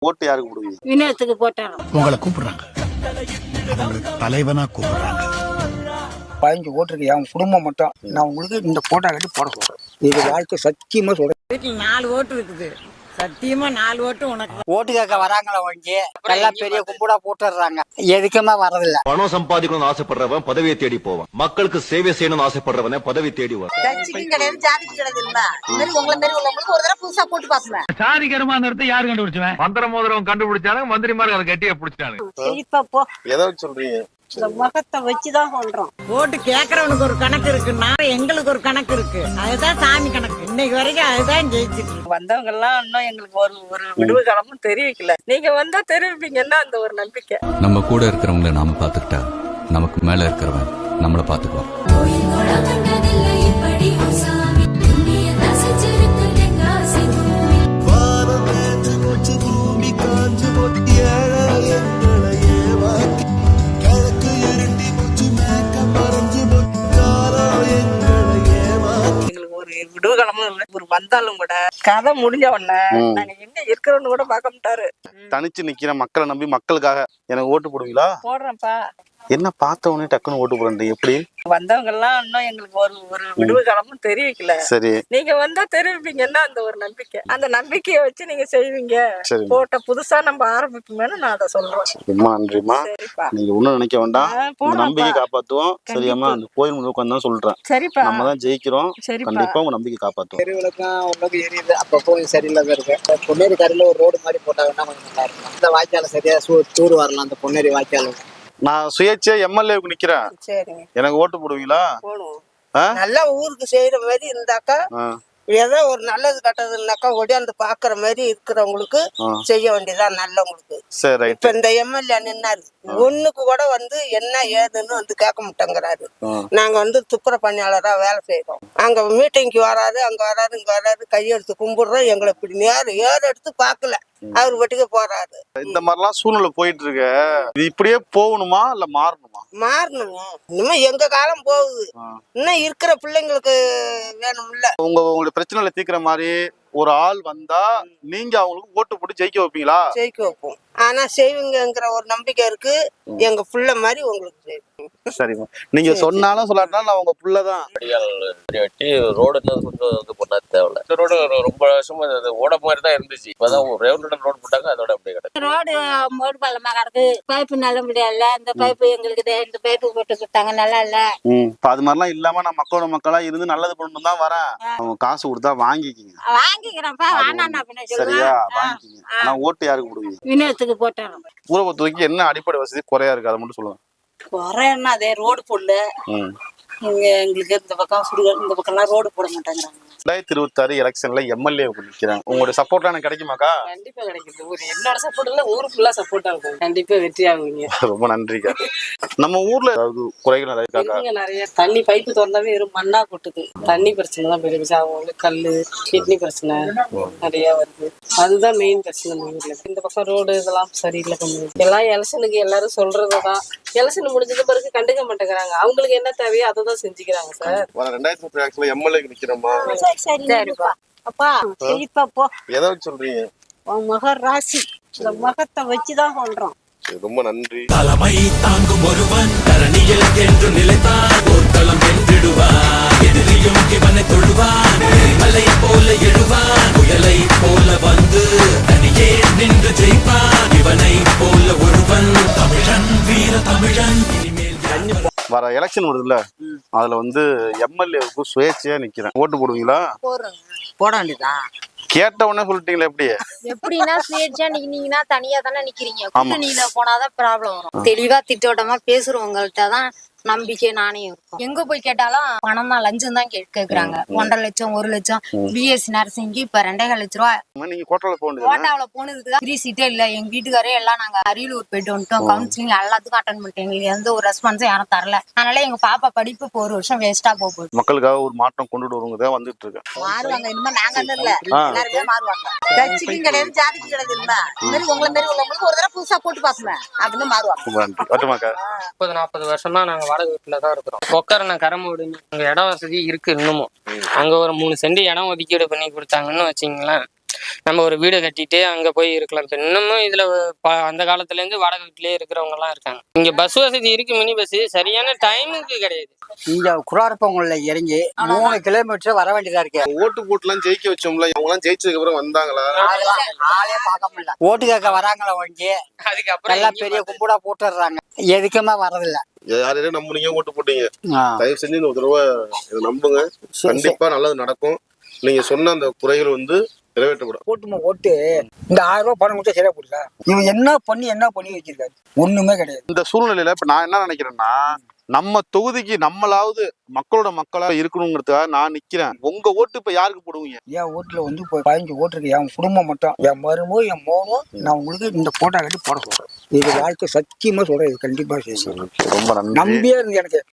ஓட்டு யாருக்கு போடுவீங்க? வினயத்துக்கு போட்டாங்க. உங்களை கூப்பிடுறாங்க, தலைவனா கூப்பிடுறாங்க. 15 ஓட்டு இருக்கு என் குடும்பம் மட்டும். நான் உங்களுக்கு இந்த போட்டோ கட்டி போட சொல்றேன். இது வாழ்க்கை சத்தியமா சொல்றேன். வீட்டுல 4 ஓட்டு இருக்குது. சத்தியமா 4 ஓட்டு உனக்கு. ஓட்டு கேட்க வராங்களா ஒழிஞ்சு எல்லாம் பெரிய கும்படா போட்டுடுறாங்க. எதுக்குமே வரதில்ல. பணம் சம்பாதிக்கணும்னு ஆசைப்படுறவன் பதவியை தேடி போவான். மக்களுக்கு சேவை செய்யணும்னு ஆசைப்படுறவனே பதவி தேடி வரும். கட்சிக்கும் கிடையாது, ஜாதிக்கும் கிடையாது. இல்ல இந்த உங்களை மாதிரி உள்ளவங்களுக்கு ஒரு தடவை புதுசா போட்டு பாப்பேன். சாதி கருமாந்திரத்தை யாரு கண்டுபிடிச்சுவேன்? மந்திர மோதிரம் கண்டுபிடிச்சாலும் மந்திரிமார்கள் அதை கட்டியா பிடிச்சாங்க. இப்ப போ. எதை வச்சு சொல்றீங்க? இந்த முகத்தை வச்சுதான் சொல்றோம். ஓட்டு கேக்குறவனுக்கு ஒரு கணக்கு இருக்குன்னா எங்களுக்கு ஒரு கணக்கு இருக்கு. அதுதான் சாமி கணக்கு. இன்னைக்கு வரைக்கும் அதுதான் ஜெயிச்சிட்டு இருக்கு. வந்தவங்க எல்லாம் இன்னும் எங்களுக்கு ஒரு விடுவு காலமும் தெரிவிக்கல. நீங்க வந்தா தெரிவிப்பீங்கன்னா அந்த ஒரு நம்பிக்கை. நம்ம கூட இருக்கிறவங்களை நாம பாத்துக்கிட்டா நமக்கு மேல இருக்கிறவன் நம்மள பாத்துக்குவான். விடுவு காலமும் ஒரு வந்தாலும் கூட கதை முடிஞ்ச உடனே நாங்க எங்க இருக்கிறோன்னு கூட பார்க்க மாட்டாரு. தனிச்சு நிக்கிற மக்களை நம்பி மக்களுக்காக எனக்கு ஓட்டு போடுவீங்களா? போடுறேன்ப்பா. என்ன பார்த்த உடனே டக்குன்னு ஓட்டு போடுறேன்? எப்படி? வந்தவங்க எல்லாம் இன்னும் எங்களுக்கு ஒரு விடுவு காலமும் தெரிவிக்கல. சரி, நீங்க வந்தா தெரிவிப்பீங்கன்னா அந்த ஒரு நம்பிக்கை. அந்த நம்பிக்கையை வச்சு நீங்க செய்வீங்க. போட்ட புதுசா நம்ம ஆரம்பிப்போம்னு நான் அதை சொல்றேன். ரொம்ப நன்றிமா. நீங்க ஒண்ணும் நினைக்க வேண்டாம். இந்த நம்பிக்கை காப்பாத்துவோம். சரியாமா? அந்த கோயில் முழு உட்காந்து தான் சொல்றேன். சரிப்பா, நம்ம தான் ஜெயிக்கிறோம். கண்டிப்பா உங்க நம்பிக்கை காப்பாத்துவோம். தெருவிளக்கம் ஒன்றுக்கு எரியுது. அப்பப்போ சரியில்லாம இருக்கு. பொன்னேரி கரையில ஒரு ரோடு மாதிரி போட்டாங்கன்னா கொஞ்சம் நல்லா இருக்கும். இந்த வாய்க்கால சரியா தூர் வரலாம். அந்த பொன்னேரி வாய்க்கால நான் சுயேட்சையா எம்எல்ஏவுக்கு நிக்கிறேன். சரிங்க. எனக்கு ஓட்டு போடுவீங்களா? நல்லா ஊருக்கு செய்யற மாதிரி இருந்தாக்கா, ஏதோ ஒரு நல்லது கட்டதுனாக்கா ஒடியாந்து பாக்குற மாதிரி இருக்கிறவங்களுக்கு செய்ய வேண்டியதான் நல்லவங்களுக்கு. சரி, இப்ப இந்த எம்எல்ஏ நின்னாரு, ஒண்ணுக்கு கூட வந்து என்ன ஏதுன்னு வந்து கேட்க மாட்டேங்கிறாரு. நாங்க வந்து துப்புர பணியாளரா வேலை செய்யறோம். அங்க மீட்டிங்க்கு வராது, அங்க வராது, இங்க வராது, கையெடுத்து கும்பிடுறோம். எங்களை இப்படி ஏறு எடுத்து பாக்கல, அவரு வட்டிக்கு போறாரு. இந்த மாதிரிலாம் சூழ்நிலை போயிட்டு இருக்கு. இது இப்படியே போகணுமா இல்ல மாறணுமா? மாறணுங்க. இனிமே எங்க காலம் போகுது. இன்னும் இருக்கிற பிள்ளைங்களுக்கு வேணும்ல. உங்களுடைய பிரச்சனைகளை தீர்க்கிற மாதிரி ஒரு ஆள் வந்தா நீங்க அவங்களுக்கு ஓட்டு போட்டு ஜெயிக்க வைப்பீங்களா? ஜெயிக்க வைப்போம். ஆனா செய்வீங்கிற ஒரு நம்பிக்கை இருக்கு. எங்க புள்ள மாதிரி உங்களுக்கு செய்வோம். சரிம்மா, நீங்க சொன்னாலும் சொல்லாட்டாலும் நான் உங்க புள்ளதான். வெட்டி ரோடு கொஞ்சம் இது பண்ண தேவையில்ல. இந்த ரோடு ரொம்ப வருஷமா ஓட மாதிரி தான் இருந்துச்சு. இப்பதான் ரோடு போட்டாங்க, அதோட அப்படியே கிடக்கு. ரோடு மோடு பள்ளமா கிடக்கு. பைப்பு நல்ல முடியல. இந்த பைப்பு எங்களுக்கு இந்த பைப்பு போட்டு கொடுத்தாங்க, நல்லா இல்ல. அது மாதிரிலாம் இல்லாம நான் மக்களா இருந்து நல்லது பண்ணணும் தான் வரேன். அவங்க காசு கொடுத்தா வாங்கிக்கிங்க. வாங்கிக்கிறேன்ப்பா, வேணாம் பின்ன சரியா? வாங்கிக்கிங்க. ஆனா ஓட்டு யாருக்கு போடுவீங்க? வினயத்துக்கு போட்டாங்க. ஊரை பொறுத்த வரைக்கும் என்ன அடிப்படை வசதி குறையா இருக்கு, அதை மட்டும் சொல்லுங்க. குறையன்னா அதே ரோடு போடல. எங்களுக்கு இந்த பக்கம் சுடுகாடு, இந்த பக்கம் எல்லாம் ரோடு போட மாட்டேங்கிறாங்க. 2026 எலெக்ஷன்ல எம்எல்ஏ நிக்கிறேன். உங்களுடைய சப்போர்ட் எனக்கு கிடைக்குமாக்கா? கண்டிப்பா கிடைக்குது. ஒரு என்னோட சப்போர்ட் இல்ல, ஊரு ஃபுல்லா சப்போர்ட்டா இருக்கும். கண்டிப்பா வெற்றி ஆகுவீங்க. ரொம்ப நன்றிக்கா. நம்ம ஊர்ல ஏதாவது குறைகள் நிறைய நிறைய தண்ணி பைப்பு திறந்தாவே வெறும் மண்ணா கொட்டுது. தண்ணி பிரச்சனை தான் பெருசா. அவங்களுக்கு கல்லு கிட்னி பிரச்சனை நிறைய வருது. அதுதான் மெயின் பிரச்சனை நம்ம ஊர்ல. இந்த பக்கம் ரோடு இதெல்லாம் சரியில்லை. கொஞ்சம் எல்லாம் எலெக்ஷனுக்கு எல்லாரும் சொல்றதுதான். எலெக்ஷன் முடிஞ்சது பிறகு கண்டுக்க மாட்டேங்கிறாங்க. அவங்களுக்கு என்ன தேவையோ அதை தான் செஞ்சுக்கிறாங்க சார். 2026 எம்எல்ஏ நிக்கிறோமா? சரிப்பா. அப்பா சரிப்பா போ. எதை வச்சு சொல்றீங்க? உன் முக ராசி. இந்த முகத்தை வச்சுதான் சொல்றோம். ரொம்ப நன்றி. தலைமை தாங்கும் ஒருவன் தரணியில் என்று நிலைத்தான். போர்க்களம் வென்றிடுவான். எதிரியும் இவனை தொழுவான். மலை போல எழுவான். புயலை போல வந்து தனியே நின்று ஜெயிப்பான். இவனை போல ஒருவன் தமிழன், வீர தமிழன். வர எலெக்ஷன் வருதுல்ல, அதுல வந்து எம்எல்ஏவுக்கு சுயேட்சையா நிக்கிறேன். ஓட்டு போடுவீங்களா? போட வேண்டியதான். கேட்ட உடனே சொல்லிட்டீங்களா? எப்படின்னா சுயேட்சையா நின்னீங்கன்னா தனியா தானே நிக்கிறீங்க. கூட்டணியில போனாதான் ப்ராப்ளம் வரும். தெளிவா திட்டோட்டமா பேசுறவங்கள்ட்டதான் நம்பிக்கை நானே இருக்கும். எங்க போய் கேட்டாலும் பணம் தான், லஞ்சம் தான் கேக்குறாங்க. 1.5 லட்சம் 1 லட்சம். பிஎஸ்சி நர்சிங்க்கு இப்ப 2.5 லட்சம் ரூபாய். நீங்க கோட்டால போனதுக்கு ஃப்ரீ சீட்டே இல்ல. எங்க வீட்டுக்காரே எல்லாம் நாங்க அரியலூர் போயிட்டு வந்துட்டோம். கவுன்சிலிங் எல்லாத்துக்கும் அட்டன் பண்ணிட்டோம். எங்களுக்கு எந்த ஒரு ரெஸ்பான்ஸும் யாரும் தரல. அதனால எங்க பாப்பா படிப்பு இப்போ 1 வருஷம் வேஸ்டா போகுது. மக்களுக்காக ஒரு மாற்றம் கொண்டுட்டு வருவங்க வந்துட்டு இருக்கு. மாறுவாங்க. இனிமே நாங்க இல்ல, எல்லாருமே மாறுவாங்க. கட்சிக்கும் கிடையாது, ஜாதிக்கும் கிடையாது. இல்ல இந்த மாதிரி உங்களை மாதிரி உள்ளவங்களுக்கு ஒரு தடவை புதுசா போட்டு பாப்பேன் அப்படின்னு மாறுவாங்க. 30-40 வருஷமா நாங்க வாடகை வீட்டுல தான் இருக்கிறோம். உட்கார கரம்பு அங்க இட வசதி இருக்கு. இன்னமும் அங்க ஒரு 3 சென்ட் இடம் ஒதுக்கீடு பண்ணி கொடுத்தாங்கன்னு வச்சுங்களேன், நம்ம ஒரு வீடு கட்டிட்டு அங்க போய் இருக்கலாம். இப்ப இன்னமும் இதுல அந்த காலத்துல இருந்து வாடகை வீட்டிலேயே இருக்கிறவங்க எல்லாம் இருக்காங்க. இங்க பஸ் வசதி இருக்கு, மினி பஸ் சரியான டைமுக்கு கிடையாது. இங்க குறாரப்பங்குள்ள இறங்கி 3 கிலோமீட்டர் வர வேண்டியதா இருக்கு. ஓட்டு போட்டுலாம் ஜெயிக்க வச்சோம்ல, அவங்க எல்லாம் ஜெயிச்சதுக்கு அப்புறம் வந்தாங்களா? ஆளே பார்க்க முடியல. ஓட்டு கேட்க வராங்களா வங்கி, அதுக்கப்புறம் எல்லாம் பெரிய கும்படா போட்டுடுறாங்க. எதுக்குமே வரதில்ல. யாரையும் நம்புனீங்க, ஓட்டு போட்டீங்க. தயவு செஞ்சு இந்த ஒரு தடவை இதை நம்புங்க, கண்டிப்பா நல்லது நடக்கும். நீங்க சொன்ன அந்த குறைகள் வந்து நிறைவேற்றப்படும். ஓட்டு இந்த 1000 ரூபாய் பணம் கொடுத்தா சரியா போடுதா? இவன் என்ன பண்ணி வச்சிருக்காரு? ஒண்ணுமே கிடையாது. இந்த சூழ்நிலையில இப்ப நான் என்ன நினைக்கிறேன்னா, நம்ம தொகுதிக்கு நம்மளாவது மக்களா இருக்கணுங்கிறதுக்காக நான் நிக்கிறேன். உங்க ஓட்டு இப்ப யாருக்கு போடுவீங்க? என் ஓட்டுல வந்து இப்போ 15 ஓட்டு இருக்கு. என் குடும்பம் மட்டும், என் மருமோ என் மோனும் நான் உங்களுக்கு இந்த போட்டோ கட்டி போட சொல்றேன். இது வாழ்க்கை சத்தியமா சொல்றேன். இது கண்டிப்பா செய்யணும். ரொம்ப நன்றி. நம்பியே இருந்து எனக்கு